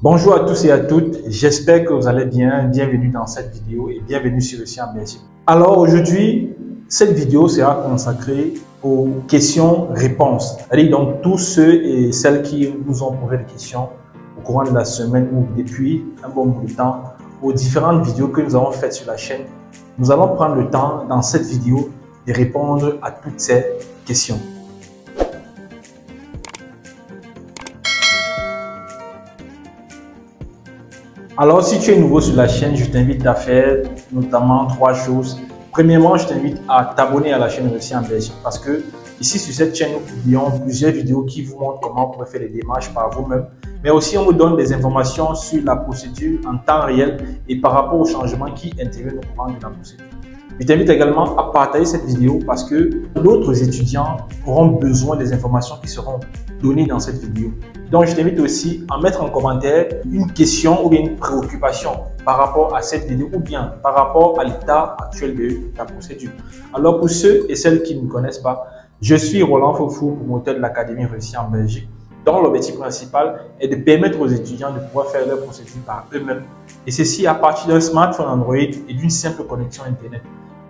Bonjour à tous et à toutes, j'espère que vous allez bien. Bienvenue dans cette vidéo et bienvenue sur Ici en Belgique. Alors aujourd'hui, cette vidéo sera consacrée aux questions-réponses. C'est-à-dire donc tous ceux et celles qui nous ont posé des questions au courant de la semaine ou depuis un bon bout de temps aux différentes vidéos que nous avons faites sur la chaîne. Nous allons prendre le temps dans cette vidéo de répondre à toutes ces questions. Alors, si tu es nouveau sur la chaîne, je t'invite à faire notamment 3 choses. Premièrement, je t'invite à t'abonner à la chaîne Ici en Belgique parce que ici sur cette chaîne, nous publions plusieurs vidéos qui vous montrent comment vous pouvez faire les démarches par vous-même. Mais aussi, on vous donne des informations sur la procédure en temps réel et par rapport aux changements qui interviennent au courant de la procédure. Je t'invite également à partager cette vidéo parce que d'autres étudiants auront besoin des informations qui seront données dans cette vidéo. Donc, je t'invite aussi à mettre en commentaire une question ou bien une préoccupation par rapport à cette vidéo ou bien par rapport à l'état actuel de ta procédure. Alors, pour ceux et celles qui ne me connaissent pas, je suis Roland Fofou, promoteur de l'Académie Réussie en Belgique, dont l'objectif principal est de permettre aux étudiants de pouvoir faire leur procédure par eux-mêmes. Et ceci à partir d'un smartphone Android et d'une simple connexion Internet.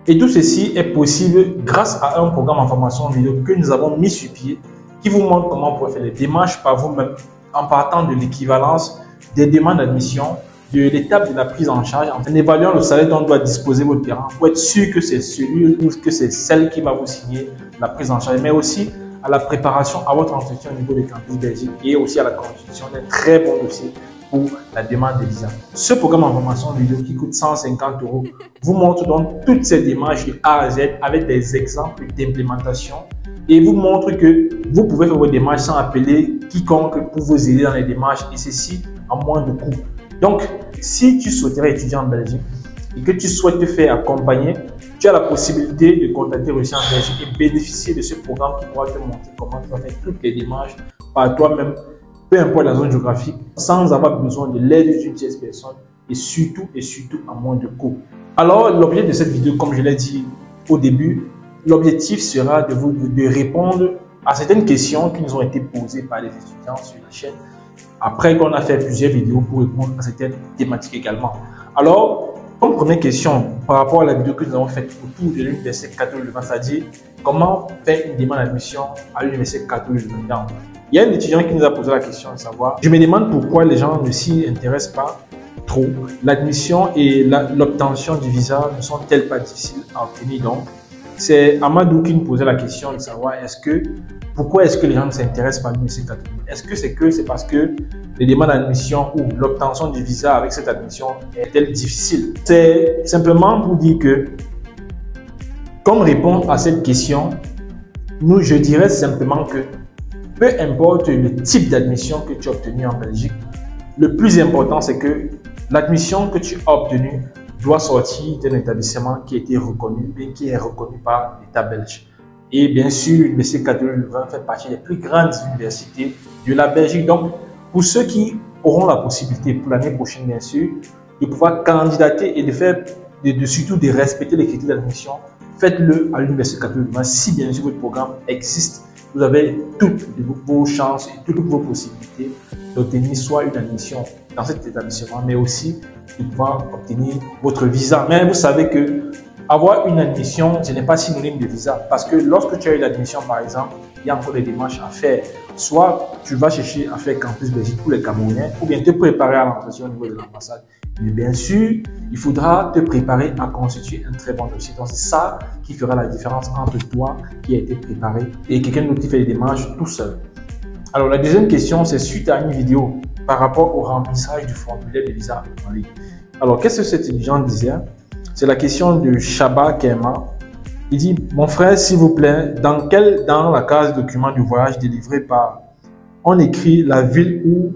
Et tout ceci est possible grâce à un programme en formation vidéo que nous avons mis sur pied qui vous montre comment vous pouvez faire les démarches par vous-même en partant de l'équivalence des demandes d'admission, de l'étape de la prise en charge, en évaluant le salaire dont doit disposer votre parent pour être sûr que c'est celui ou que c'est celle qui va vous signer la prise en charge, mais aussi à la préparation à votre entretien au niveau du campus Belgique et aussi à la constitution d'un très bon dossier pour la demande de visa. Ce programme en formation vidéo qui coûte 150 € vous montre donc toutes ces démarches de A à Z avec des exemples d'implémentation et vous montre que vous pouvez faire vos démarches sans appeler quiconque pour vous aider dans les démarches et ceci à moins de coûts. Donc, si tu souhaiterais étudier en Belgique et que tu souhaites te faire accompagner, tu as la possibilité de contacter Ici en Belgique et bénéficier de ce programme qui pourra te montrer comment tu vas faire toutes les démarches par toi-même, peu importe la zone géographique, sans avoir besoin de l'aide d'une tierce personne et surtout à moins de coûts. Alors, l'objet de cette vidéo, comme je l'ai dit au début, l'objectif sera de répondre à certaines questions qui nous ont été posées par les étudiants sur la chaîne après qu'on a fait plusieurs vidéos pour répondre à certaines thématiques également. Alors, comme première question par rapport à la vidéo que nous avons faite autour de l'université catholique de Louvain, c'est-à-dire comment faire une demande d'admission à l'université catholique de Louvain. Il y a un étudiant qui nous a posé la question de savoir, je me demande pourquoi les gens ne s'y intéressent pas trop. L'admission et l'obtention du visa ne sont-elles pas difficiles à obtenir donc? C'est Amadou qui nous posait la question de savoir pourquoi est-ce que les gens ne s'intéressent pas à l'université catholique? Est-ce que c'est parce que les demandes d'admission ou l'obtention du visa avec cette admission est-elle difficile? C'est simplement pour dire que, comme réponse à cette question, je dirais simplement que peu importe le type d'admission que tu as obtenu en Belgique, le plus important c'est que l'admission que tu as obtenue doit sortir d'un établissement qui a été reconnu, bien qui est reconnu par l'État belge. Et bien sûr, l'Université catholique de Louvain fait partie des plus grandes universités de la Belgique. Donc, pour ceux qui auront la possibilité pour l'année prochaine, bien sûr, de pouvoir candidater et surtout de respecter les critères d'admission, faites-le à l'Université catholique de Louvain. Si bien sûr votre programme existe, vous avez toutes vos chances et toutes vos possibilités d'obtenir soit une admission dans cet établissement, mais aussi de pouvoir obtenir votre visa. Mais vous savez que avoir une admission, ce n'est pas synonyme de visa. Parce que lorsque tu as eu l'admission, par exemple, il y a encore des démarches à faire. Soit tu vas chercher à faire campus Belgique pour les Camerounais, ou bien te préparer à l'entretien au niveau de l'ambassade. Mais bien sûr, il faudra te préparer à constituer un très bon dossier. Donc c'est ça qui fera la différence entre toi qui a été préparé et quelqu'un d'autre qui fait les démarches tout seul. Alors la deuxième question, c'est suite à une vidéo par rapport au remplissage du formulaire de visa en ligne. Alors qu'est-ce que cet étudiant disait? C'est la question de Shaba Kema. Il dit, mon frère, s'il vous plaît, dans la case document du voyage délivré par, on écrit la ville où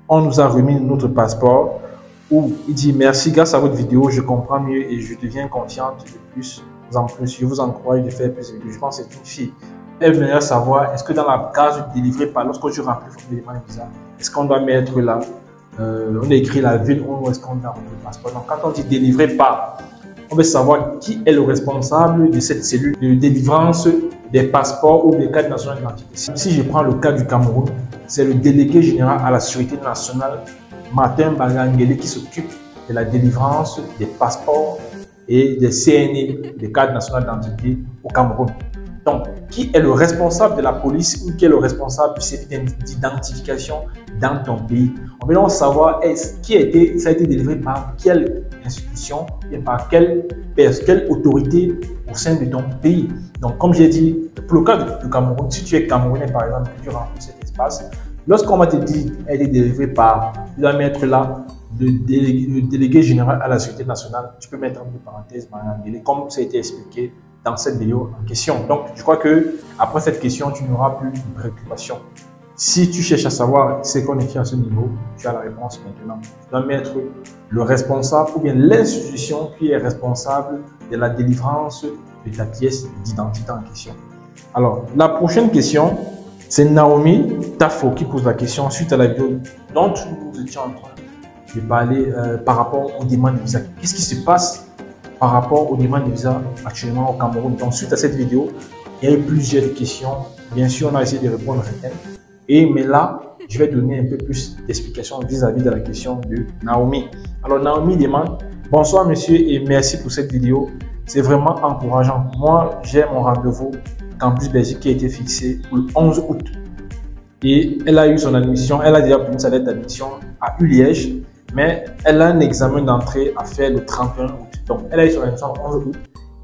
on nous a remis notre passeport, où il dit, merci, grâce à votre vidéo, je comprends mieux et je deviens confiante de plus en plus. Je vous encourage de faire plus de vidéos. Je pense que c'est une fille. Elle aimerait savoir, est-ce que dans la case délivrée par, lorsque je remplis le formulaire de visa, est-ce qu'on doit mettre là, on a écrit la ville où est-ce qu'on a remis le passeport. Donc quand on dit délivré par, on veut savoir qui est le responsable de cette cellule de délivrance des passeports ou des cartes nationales d'identité. Si je prends le cas du Cameroun, c'est le délégué général à la sécurité nationale Martin Bangangele qui s'occupe de la délivrance des passeports et des CNI, des cartes nationales d'identité au Cameroun. Donc, qui est le responsable de la police ou qui est le responsable du service d'identification dans ton pays? On veut donc savoir ça a été délivré par quelle institution et par quelle autorité au sein de ton pays. Donc, comme j'ai dit, pour le cas du Cameroun, si tu es Camerounais par exemple, que tu remplis cet espace, lorsqu'on va te dire a été délivré par, tu dois mettre là le délégué général à la sécurité nationale, tu peux mettre entre parenthèses Bangangele, comme ça a été expliqué dans cette vidéo en question. Donc, je crois que après cette question, tu n'auras plus de préoccupation. Si tu cherches à savoir ce qu'on écrit à ce niveau, tu as la réponse maintenant. Tu dois mettre le responsable ou bien l'institution qui est responsable de la délivrance de ta pièce d'identité en question. Alors, la prochaine question, c'est Naomi Tafo qui pose la question suite à la vidéo dont nous étions en train de parler par rapport aux demandes de visa. Qu'est-ce qui se passe par rapport aux demandes de visa actuellement au Cameroun? Donc, suite à cette vidéo, il y a eu plusieurs questions. Bien sûr, on a essayé de répondre à certaines. Mais là, je vais donner un peu plus d'explications vis-à-vis de la question de Naomi. Alors, Naomi demande « Bonsoir monsieur et merci pour cette vidéo. C'est vraiment encourageant. Moi, j'ai mon rendez-vous Campus Belgique qui a été fixé pour le 11 août. Et elle a eu son admission, elle a déjà obtenu sa lettre d'admission à Liège, mais elle a un examen d'entrée à faire le 31 août. Donc, elle a eu son admission le 11 août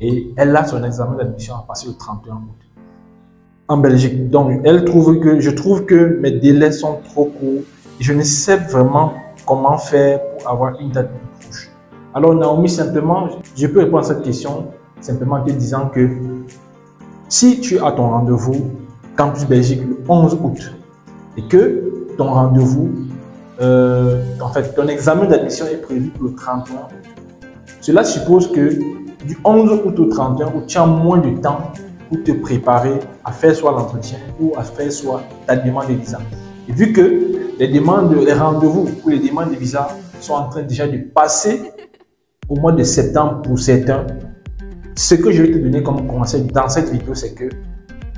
et elle a son examen d'admission à passer le 31 août en Belgique. Donc, je trouve que mes délais sont trop courts et je ne sais vraiment comment faire pour avoir une date plus proche. Alors, Naomi, simplement, je peux répondre à cette question simplement en te disant que si tu as ton rendez-vous Campus Belgique le 11 août et que ton rendez-vous, en fait, ton examen d'admission est prévu pour le 31 août, cela suppose que du 11 août au 31 août, tu as moins de temps pour te préparer à faire soit l'entretien ou à faire soit ta demande de visa. Et vu que les rendez-vous pour les demandes de visa sont en train déjà de passer au mois de septembre pour certains, ce que je vais te donner comme conseil dans cette vidéo, c'est que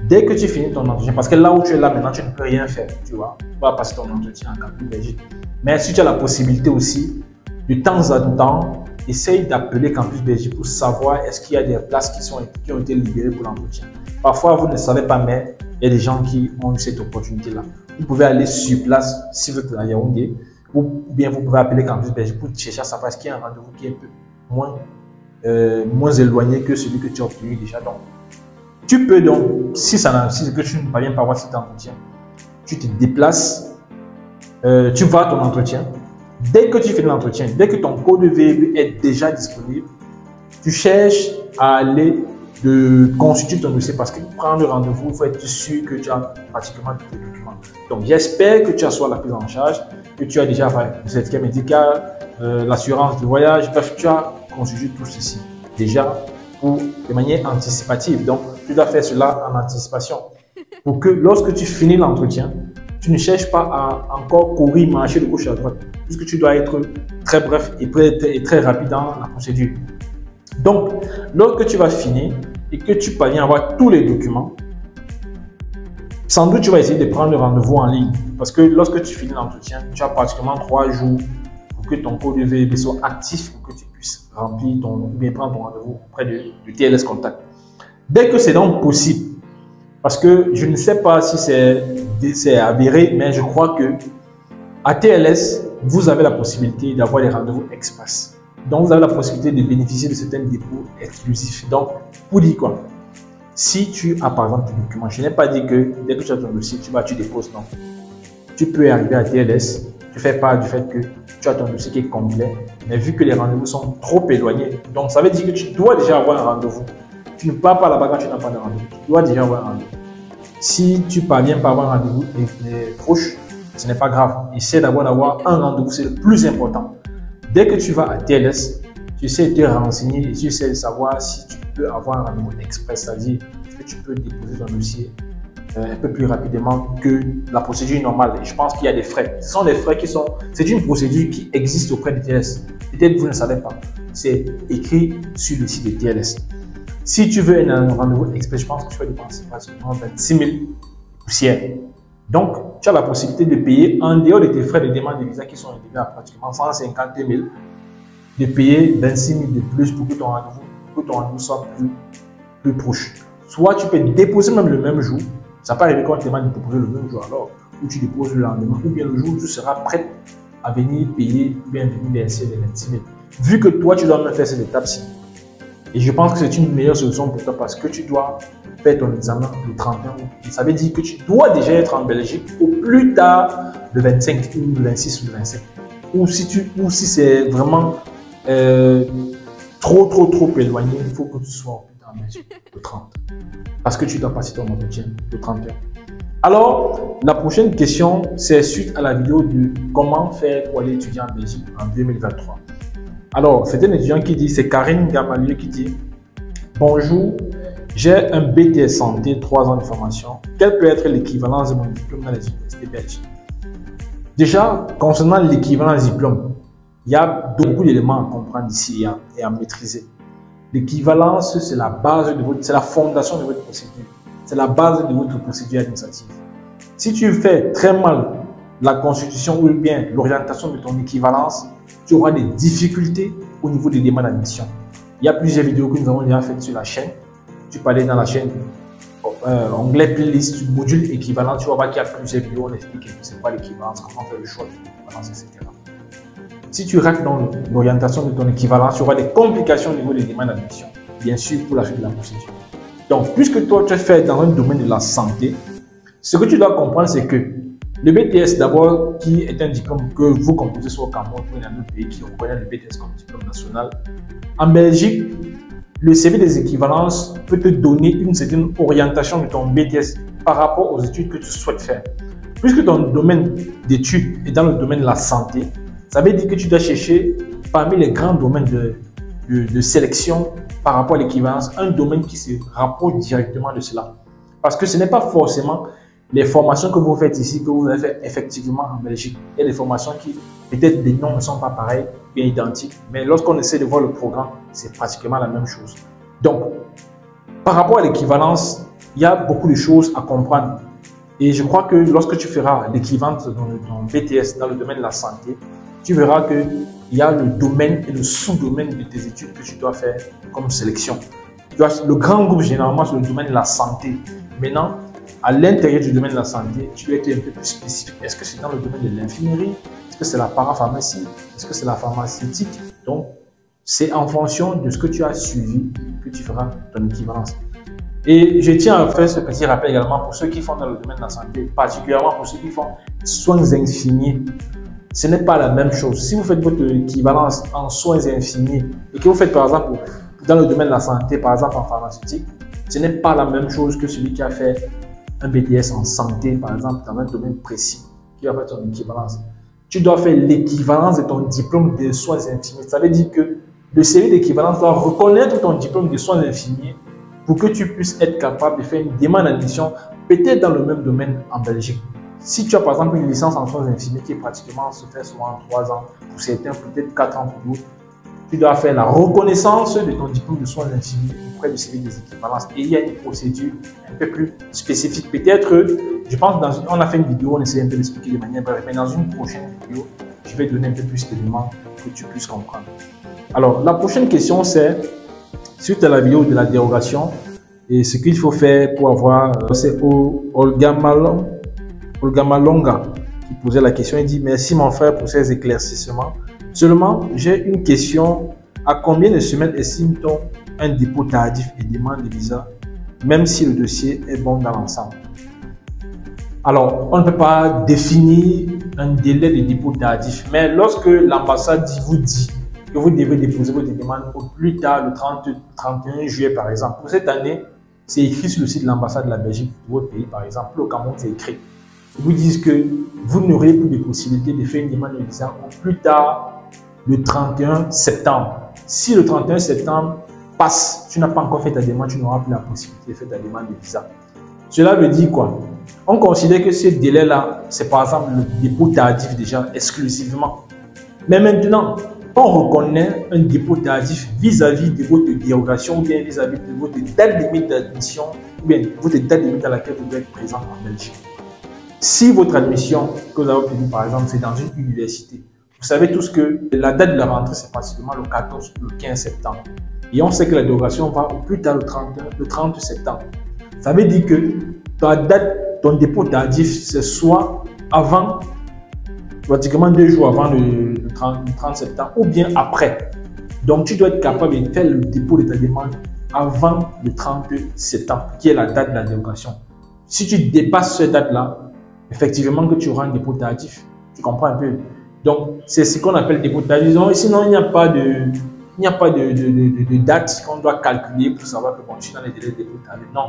dès que tu finis ton entretien, parce que là où tu es là maintenant, tu ne peux rien faire, tu vois, tu vas passer ton entretien en Campus Belgique. Mais si tu as la possibilité aussi, de temps en temps, essaye d'appeler Campus Belgique pour savoir est-ce qu'il y a des places qui ont été libérées pour l'entretien. Parfois, vous ne savez pas, mais il y a des gens qui ont eu cette opportunité-là. Vous pouvez aller sur place si vous êtes à Yaoundé, ou bien vous pouvez appeler Campus Belgique pour chercher à savoir est-ce qu'il y a un rendez-vous qui est un peu moins éloigné que celui que tu as obtenu déjà. Donc, tu peux donc, si que tu ne parviens pas à avoir cet entretien, tu te déplaces, tu vas à ton entretien. Dès que tu fais l'entretien, dès que ton code VEB est déjà disponible, tu cherches à aller constituer ton dossier parce que pour prendre rendez-vous, il faut être sûr que tu as pratiquement tous les documents. Donc, j'espère que tu as soit la prise en charge, que tu as déjà le certificat médical, l'assurance de voyage, bref, tu as constitué tout ceci déjà de manière anticipative. Donc, tu dois faire cela en anticipation pour que lorsque tu finis l'entretien, tu ne cherches pas à encore courir, marcher de gauche à droite, puisque tu dois être très bref et très rapide dans la procédure. Donc, lorsque tu vas finir et que tu parviens à avoir tous les documents, sans doute tu vas essayer de prendre le rendez-vous en ligne. Parce que lorsque tu finis l'entretien, tu as pratiquement 3 jours pour que ton code VEB soit actif, pour que tu puisses remplir ou bien prendre ton rendez-vous auprès de TLS Contact. Dès que c'est donc possible, parce que je ne sais pas si c'est avéré, mais je crois que à TLS, vous avez la possibilité d'avoir des rendez-vous express. Donc, vous avez la possibilité de bénéficier de certains dépôts exclusifs. Donc, pour dire quoi? Si tu as par exemple tes documents, je n'ai pas dit que dès que tu as ton dossier, tu déposes. Non. Tu peux arriver à TLS, tu fais part du fait que tu as ton dossier qui est complet, mais vu que les rendez-vous sont trop éloignés, donc ça veut dire que tu dois déjà avoir un rendez-vous. Tu ne pars pas là-bas quand tu n'as pas de rendez-vous. Tu dois déjà avoir un rendez-vous. Si tu parviens pas à avoir un rendez-vous proche, ce n'est pas grave. Essaie d'avoir un rendez-vous, c'est le plus important. Dès que tu vas à TLS, tu essaies de te renseigner et tu essaies de savoir si tu peux avoir un rendez-vous express, c'est-à-dire que tu peux déposer ton dossier un peu plus rapidement que la procédure normale. Et je pense qu'il y a des frais. Ce sont des frais c'est une procédure qui existe auprès de TLS. Peut-être que vous ne savez pas. C'est écrit sur le site de TLS. Si tu veux un rendez-vous express, je pense que tu vas dépenser pratiquement 26 000 poussières. Donc, tu as la possibilité de payer en dehors de tes frais de demande de visa qui sont élevés à pratiquement 150 000, de payer 26 000 de plus pour que ton rendez-vous soit plus proche. Soit tu peux déposer même le même jour. Ça peut arriver quand on te demande de déposer le même jour alors, ou tu déposes le lendemain, ou bien le jour où tu seras prêt à venir payer, ou bien venir verser les 26 000. Vu que toi, tu dois même faire cette étape-ci. Et je pense que c'est une meilleure solution pour toi parce que tu dois faire ton examen le 31 août. Ça veut dire que tu dois déjà être en Belgique au plus tard le 25 ou le 26 ou le 27. Ou si c'est vraiment trop éloigné, il faut que tu sois au plus tard le 30. Parce que tu dois passer ton entretien le 31. Alors, la prochaine question, c'est suite à la vidéo de comment faire pour aller étudier en Belgique en 2023. Alors, c'est un étudiant qui dit, c'est Karine Gamalieu qui dit « Bonjour, j'ai un BTS santé, 3 ans de formation. Quelle peut être l'équivalence de mon diplôme dans les universités belges ?» Déjà, concernant l'équivalence diplôme, il y a beaucoup d'éléments à comprendre ici et à maîtriser. L'équivalence, c'est la base de c'est la fondation de votre procédure. C'est la base de votre procédure administrative. Si tu fais très mal la constitution ou bien l'orientation de ton équivalence, tu auras des difficultés au niveau des demandes d'admission. Il y a plusieurs vidéos que nous avons déjà faites sur la chaîne. Tu peux aller dans la chaîne onglet playlist, module équivalent, tu vas voir qu'il y a plusieurs vidéos, on explique c'est quoi l'équivalence, comment faire le choix de l'équivalence, etc. Si tu rates dans l'orientation de ton équivalence, tu auras des complications au niveau des demandes d'admission, bien sûr pour la suite de la procédure. Donc, puisque toi, tu es fait dans un domaine de la santé, ce que tu dois comprendre, c'est que le BTS, d'abord, qui est un diplôme que vous composez soit au Cameroun ou dans un autre pays qui reconnaît le BTS comme diplôme national. En Belgique, le CV des équivalences peut te donner une certaine orientation de ton BTS par rapport aux études que tu souhaites faire. Puisque ton domaine d'études est dans le domaine de la santé, ça veut dire que tu dois chercher parmi les grands domaines de sélection par rapport à l'équivalence, un domaine qui se rapproche directement de cela. Parce que ce n'est pas forcément les formations que vous faites ici que vous allez faire effectivement en Belgique. Il y a des formations qui, peut-être les noms ne sont pas pareils, bien identiques, mais lorsqu'on essaie de voir le programme, c'est pratiquement la même chose. Donc, par rapport à l'équivalence, il y a beaucoup de choses à comprendre. Et je crois que lorsque tu feras l'équivalence dans ton BTS dans le domaine de la santé, tu verras qu'il y a le domaine et le sous-domaine de tes études que tu dois faire comme sélection. Le grand groupe, généralement, c'est le domaine de la santé. Maintenant, à l'intérieur du domaine de la santé, tu dois être un peu plus spécifique. Est-ce que c'est dans le domaine de l'infirmerie? Est-ce que c'est la parapharmacie? Est-ce que c'est la pharmaceutique? Donc, c'est en fonction de ce que tu as suivi que tu feras ton équivalence. Et je tiens à faire ce petit rappel également pour ceux qui font dans le domaine de la santé, particulièrement pour ceux qui font soins infirmiers. Ce n'est pas la même chose. Si vous faites votre équivalence en soins infirmiers et que vous faites par exemple dans le domaine de la santé, par exemple en pharmaceutique, ce n'est pas la même chose que celui qui a fait un BTS en santé, par exemple, dans un domaine précis, qui va faire ton équivalence. Tu dois faire l'équivalence de ton diplôme de soins infirmiers. Ça veut dire que le CV d'équivalence doit reconnaître ton diplôme de soins infirmiers pour que tu puisses être capable de faire une demande d'admission, peut-être dans le même domaine en Belgique. Si tu as par exemple une licence en soins infirmiers qui est pratiquement se fait souvent en 3 ans, pour certains peut-être 4 ans pour d'autres, tu dois faire la reconnaissance de ton diplôme de soins infirmiers auprès du CV des équivalences. Et il y a une procédure un peu plus spécifique. Peut-être, je pense, on a fait une vidéo, on essaie un peu d'expliquer de manière brève, mais dans une prochaine vidéo, je vais donner un peu plus d'éléments pour que tu puisses comprendre. Alors, la prochaine question, c'est, suite à la vidéo de la dérogation, et ce qu'il faut faire pour avoir, c'est Olga Malonga qui posait la question. Il dit, merci mon frère pour ces éclaircissements. Seulement, j'ai une question. À combien de semaines estime-t-on un dépôt tardif et demande de visa, même si le dossier est bon dans l'ensemble? Alors, on ne peut pas définir un délai de dépôt tardif, mais lorsque l'ambassade vous dit que vous devez déposer votre demande au plus tard le 31 juillet, par exemple, pour cette année, c'est écrit sur le site de l'ambassade de la Belgique pour votre pays, par exemple, au Cameroun, c'est écrit. Ils vous disent que vous n'aurez plus de possibilité de faire une demande de visa au plus tard le 31 septembre. Si le 31 septembre passe, tu n'as pas encore fait ta demande, tu n'auras plus la possibilité de faire ta demande de visa. Cela veut dire quoi? On considère que ce délai-là, c'est par exemple le dépôt tardif déjà exclusivement. Mais maintenant, on reconnaît un dépôt tardif vis-à-vis de votre dérogation ou bien vis-à-vis de votre date limite d'admission ou bien votre date limite à laquelle vous devez être présent en Belgique. Si votre admission que vous avez obtenue, par exemple, c'est dans une université, vous savez tous que la date de la rentrée, c'est pratiquement le 14 ou le 15 septembre. Et on sait que la dérogation va au plus tard le 30 septembre. Ça veut dire que ta date, ton dépôt tardif, c'est soit avant, pratiquement 2 jours avant le 30 septembre, ou bien après. Donc, tu dois être capable de faire le dépôt de ta demande avant le 30 septembre, qui est la date de la dérogation. Si tu dépasses cette date-là, effectivement que tu auras un dépôt tardif. Tu comprends un peu? Donc, c'est ce qu'on appelle dépôt tardif. Sinon, il n'y a pas de date qu'on doit calculer pour savoir que bon, je suis dans les délais de dépôt tardif. Non.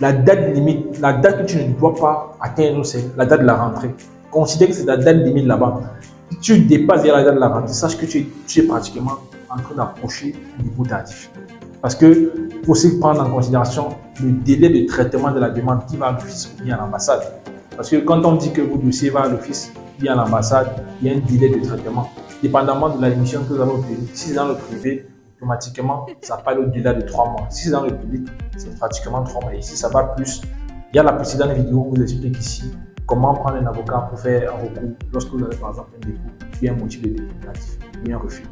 La date limite, la date que tu ne dois pas atteindre, c'est la date de la rentrée. Considère que c'est la date limite là-bas. Si tu dépasses la date de la rentrée, sache que tu es pratiquement en train d'approcher un dépôt tardif. Parce que faut aussi prendre en considération le délai de traitement de la demande qui va à l'office ou bien à l'ambassade. Parce que quand on dit que votre dossier va à l'office ou bien à l'ambassade, il y a un délai de traitement. Dépendamment de la mission que vous avez obtenue. Si c'est dans le privé, automatiquement, ça parle au-delà de 3 mois. Si c'est dans le public, c'est pratiquement 3 mois. Et si ça va plus, il y a la précédente vidéo où je vous explique ici comment prendre un avocat pour faire un recours lorsque vous avez par exemple un dépôt, ou un motif de dépôt négatif, ou un refus.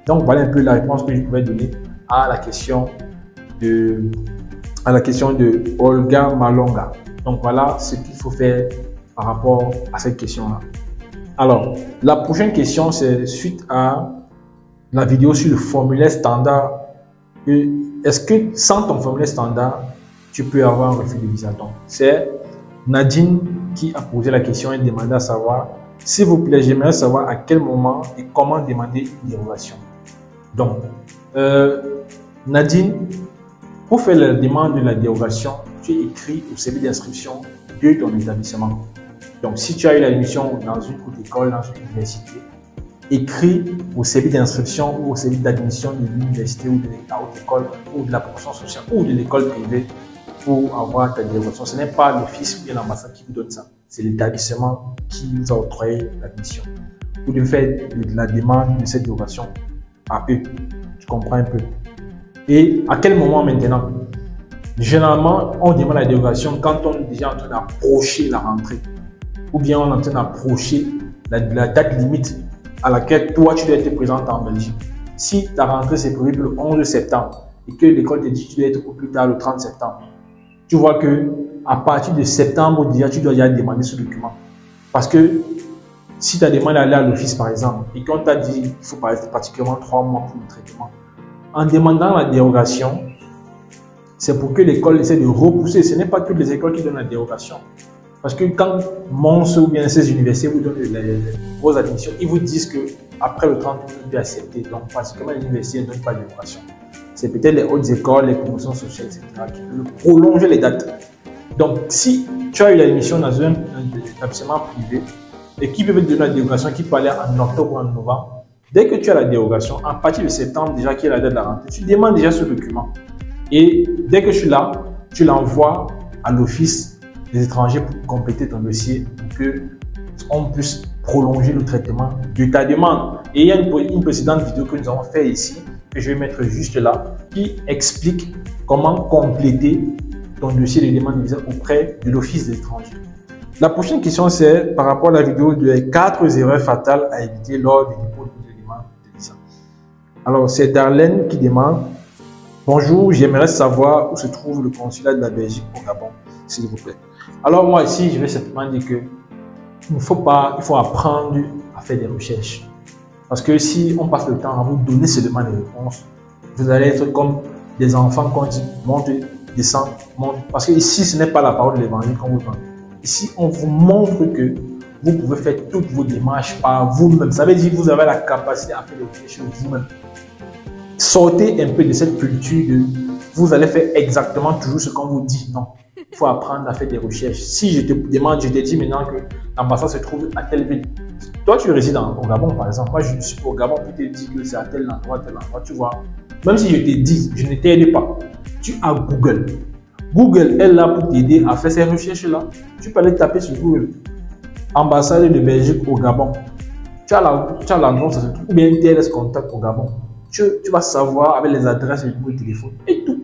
Donc voilà un peu la réponse que je pouvais donner à la question de Olga Malonga. Donc voilà ce qu'il faut faire par rapport à cette question-là. Alors, la prochaine question, c'est suite à la vidéo sur le formulaire standard. Est-ce que sans ton formulaire standard, tu peux avoir un refus de visa? C'est Nadine qui a posé la question et demandé à savoir, s'il vous plaît, j'aimerais savoir à quel moment et comment demander une dérogation. Donc, Nadine, pour faire la demande de la dérogation, tu écris au service d'inscription de ton établissement. Donc, si tu as eu l'admission dans une haute école, dans une université, écris au service d'inscription ou au service d'admission de l'université ou de la haute école ou de la promotion sociale ou de l'école privée pour avoir ta dérogation. Ce n'est pas l'office ou bien l'ambassade qui vous donne ça. C'est l'établissement qui vous a octroyé l'admission. Vous devez faire la demande de cette dérogation à eux. Tu comprends un peu? Et à quel moment maintenant? Généralement, on demande la dérogation quand on est déjà en train d'approcher la rentrée ou bien on est en train d'approcher la date limite à laquelle toi tu dois être présent en Belgique. Si ta rentrée c'est prévu le 11 septembre et que l'école te dit que tu dois être au plus tard le 30 septembre, tu vois que à partir de septembre déjà tu dois déjà demander ce document. Parce que si ta demande est allée à l'office par exemple et qu'on t'a dit qu'il faut pratiquement 3 mois pour le traitement, en demandant la dérogation, c'est pour que l'école essaie de repousser. Ce n'est pas toutes les écoles qui donnent la dérogation. Parce que quand Mons ou bien ces universités vous donnent vos admissions, ils vous disent qu'après le 30, vous devez accepter. Donc, pratiquement, l'université ne donne pas de dérogation. C'est peut-être les hautes écoles, les promotions sociales, etc. qui peuvent prolonger les dates. Donc, si tu as eu l'admission dans un établissement privé et qui peut te donner la dérogation qui peut aller en octobre ou en novembre, dès que tu as la dérogation, à partir de septembre, déjà qui est la date de la rentrée, tu demandes déjà ce document. Et dès que je suis là, tu l'envoies à l'office des étrangers pour compléter ton dossier pour qu'on puisse prolonger le traitement de ta demande. Et il y a une précédente vidéo que nous avons fait ici, que je vais mettre juste là, qui explique comment compléter ton dossier de demande de visa auprès de l'office des étrangers. La prochaine question, c'est par rapport à la vidéo de 4 erreurs fatales à éviter lors du dépôt de demande de visa. Alors, c'est Darlene qui demande: bonjour, j'aimerais savoir où se trouve le consulat de la Belgique au Gabon, s'il vous plaît. Alors moi ici, je vais simplement dire que il faut apprendre à faire des recherches. Parce que si on passe le temps à vous donner seulement les réponses, vous allez être comme des enfants qu'on dit monte, descend, monte. Parce que ici, ce n'est pas la parole de l'évangile qu'on vous donne. Ici, on vous montre que vous pouvez faire toutes vos démarches par vous-même. Ça veut dire que vous avez la capacité à faire des recherches vous-même. Sortez un peu de cette culture de vous allez faire exactement toujours ce qu'on vous dit. Non, il faut apprendre à faire des recherches. Si je te demande, je te dis maintenant que l'ambassade se trouve à telle ville. Toi, tu résides au Gabon, par exemple. Moi, je suis au Gabon pour te dire que c'est à tel endroit, tu vois. Même si je te dis, je ne t'aide pas. Tu as Google. Google est là pour t'aider à faire ces recherches-là. Tu peux aller taper sur Google. Ambassade de Belgique au Gabon. Tu as l'endroit où ça se trouve. Ou bien un TLS contact au Gabon. Tu vas savoir avec les adresses et le numéro de téléphone et tout.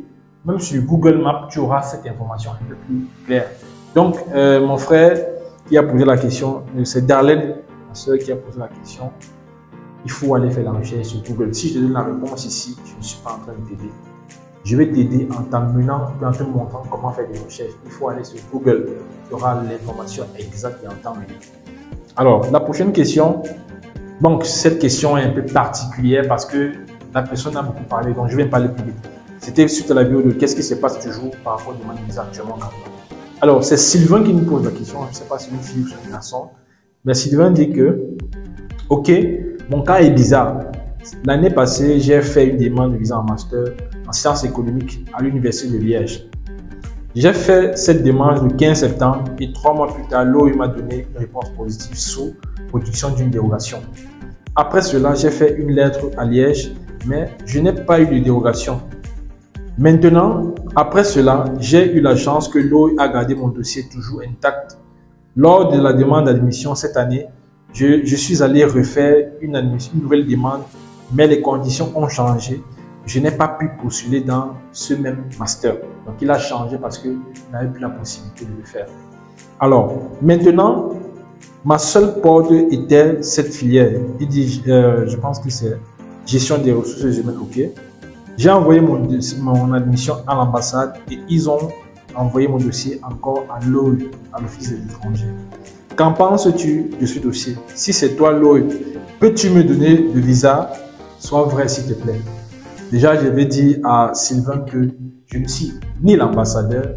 Même sur Google Maps, tu auras cette information un peu plus claire. Donc, mon frère qui a posé la question, c'est Darlene, ma soeur qui a posé la question. Il faut aller faire la recherche sur Google. Si je te donne la réponse ici, je ne suis pas en train de t'aider. Je vais t'aider en t'amenant, en te montrant comment faire des recherches. Il faut aller sur Google. Tu auras l'information exacte et en temps réel. Alors, la prochaine question. Donc, cette question est un peu particulière parce que la personne a beaucoup parlé, donc je vais parler plus vite. C'était suite à la vidéo de qu'est-ce qui se passe toujours par rapport à demande visa actuellement au Canada. Alors, c'est Sylvain qui nous pose la question. Je ne sais pas si c'est une fille ou c'est un garçon. Mais Sylvain dit que, ok, mon cas est bizarre. L'année passée, j'ai fait une demande de visa en master en sciences économiques à l'Université de Liège. J'ai fait cette demande le 15 septembre et 3 mois plus tard, l'OE m'a donné une réponse positive sous production d'une dérogation. Après cela, j'ai fait une lettre à Liège, mais je n'ai pas eu de dérogation. Maintenant, après cela, j'ai eu la chance que l'OE a gardé mon dossier toujours intact. Lors de la demande d'admission cette année, je suis allé refaire une nouvelle demande, mais les conditions ont changé. Je n'ai pas pu postuler dans ce même master. Donc, il a changé parce qu'il n'avait plus la possibilité de le faire. Alors, maintenant, ma seule porte était cette filière. Il dit, je pense que c'est gestion des ressources humaines, ok. J'ai envoyé mon admission à l'ambassade et ils ont envoyé mon dossier encore à l'OE, à l'Office des étrangers. Qu'en penses-tu de ce dossier? Si c'est toi l'OE, peux-tu me donner le visa? Sois vrai s'il te plaît. Déjà, je vais dire à Sylvain que je ne suis ni l'ambassadeur,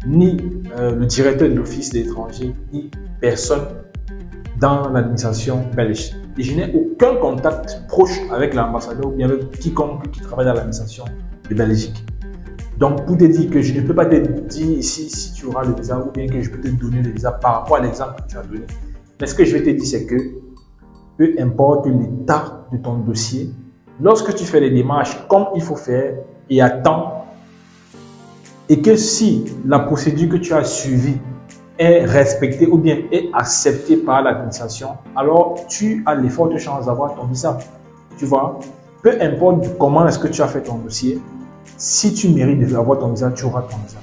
ni le directeur de l'Office des étrangers, ni personne dans l'administration belge. Et je n'ai aucun contact proche avec l'ambassadeur ou bien avec quiconque qui travaille dans l'administration de Belgique. Donc, pour te dire que je ne peux pas te dire ici si tu auras le visa ou bien que je peux te donner le visa par rapport à l'exemple que tu as donné. Mais ce que je vais te dire, c'est que peu importe l'état de ton dossier, lorsque tu fais les démarches comme il faut faire et à temps, et que si la procédure que tu as suivie est respectée ou bien est acceptée par l'administration, alors tu as les fortes chances d'avoir ton visa. Tu vois, peu importe comment est-ce que tu as fait ton dossier, si tu mérites d'avoir ton visa, tu auras ton visa.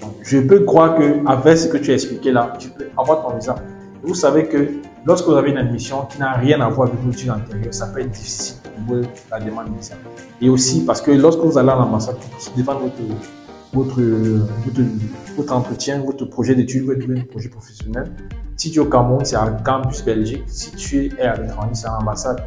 Donc, je peux croire qu'avec ce que tu as expliqué là, tu peux avoir ton visa. Et vous savez que lorsque vous avez une admission qui n'a rien à voir avec votre étude antérieure, ça peut être difficile pour la demande de visa. Et aussi parce que lorsque vous allez à l'ambassade pour défendre votre entretien, votre projet d'études, votre projet professionnel, si tu es au Cameroun, c'est à Campus Belgique. Si tu es à l'étranger, c'est à l'ambassade.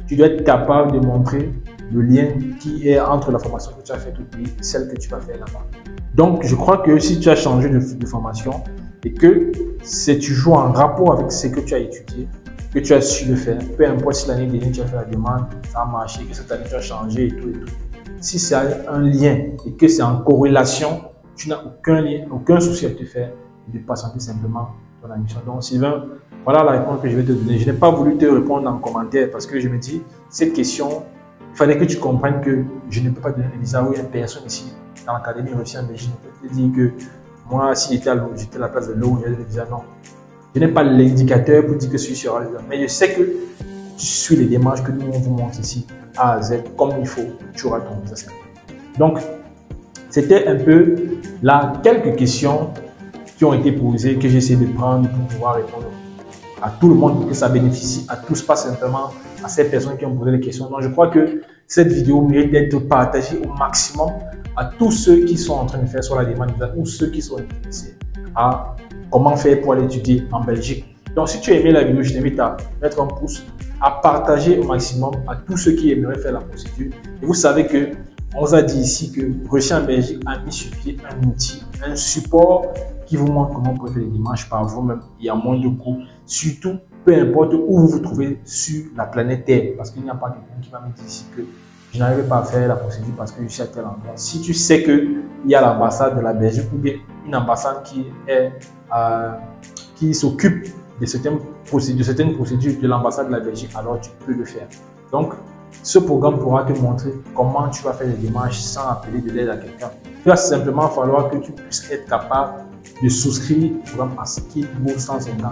Tu dois être capable de montrer le lien qui est entre la formation que tu as faite au pays et celle que tu vas faire là-bas. Donc, je crois que si tu as changé de formation et que c'est toujours en rapport avec ce que tu as étudié, que tu as su le faire, peu importe si l'année dernière tu as fait la demande, ça a marché, que cette année tu as changé et tout et tout. Si c'est un lien et que c'est en corrélation, tu n'as aucun lien, aucun souci à te faire et de patienter simplement ton admission. Donc, Sylvain, voilà la réponse que je vais te donner. Je n'ai pas voulu te répondre en commentaire parce que je me dis, cette question, il fallait que tu comprennes que je ne peux pas donner le visa où il y a personne ici dans l'académie reçue en Belgique. Je peux te dire que moi, si j'étais à la place de l'eau, j'avais le visa, non. Je n'ai pas l'indicateur pour dire que celui sera le visa. Mais je sais que tu suis les démarches que nous on vous montre ici, A à Z, comme il faut, tu auras ton visa. Donc, c'était un peu là quelques questions qui ont été posées, que j'essaie de prendre pour pouvoir répondre à tout le monde, pour que ça bénéficie à tous, pas simplement à ces personnes qui ont posé les questions. Donc, je crois que cette vidéo mérite d'être partagée au maximum à tous ceux qui sont en train de faire sur la demande ou ceux qui sont intéressés à comment faire pour aller étudier en Belgique. Donc, si tu as aimé la vidéo, je t'invite à mettre un pouce, à partager au maximum à tous ceux qui aimeraient faire la procédure. Et vous savez que on vous a dit ici que Recherche en Belgique a mis sur pied un outil, un support qui vous montre comment vous pouvez faire les démarches par vous-même et à moins de coûts. Surtout, peu importe où vous vous trouvez sur la planète Terre, parce qu'il n'y a pas quelqu'un qui va me dire ici que je n'arrive pas à faire la procédure parce que je suis à tel endroit. Si tu sais qu'il y a l'ambassade de la Belgique ou bien une ambassade qui s'occupe de certaines procédures de l'ambassade de la Belgique, alors tu peux le faire. Donc, ce programme pourra te montrer comment tu vas faire les démarches sans appeler de l'aide à quelqu'un. Il va simplement falloir que tu puisses être capable de souscrire au programme à ce qui vaut 150 €.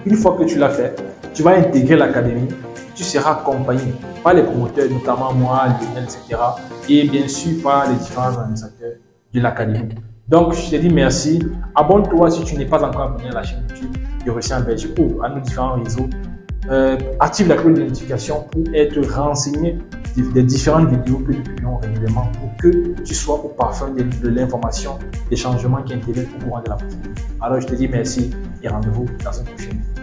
Une fois que tu l'as fait, tu vas intégrer l'académie. Tu seras accompagné par les promoteurs, notamment moi, Lionel, etc. Et bien sûr par les différents administrateurs de l'académie. Donc, je te dis merci. Abonne-toi si tu n'es pas encore abonné à la chaîne YouTube de Réussir en Belgique ou à nos différents réseaux. Active la cloche de notification pour être renseigné des différentes vidéos que nous publions régulièrement pour que tu sois au parfum de l'information, des changements qui interviennent au courant de la pratique. Alors, je te dis merci et rendez-vous dans une prochaine vidéo.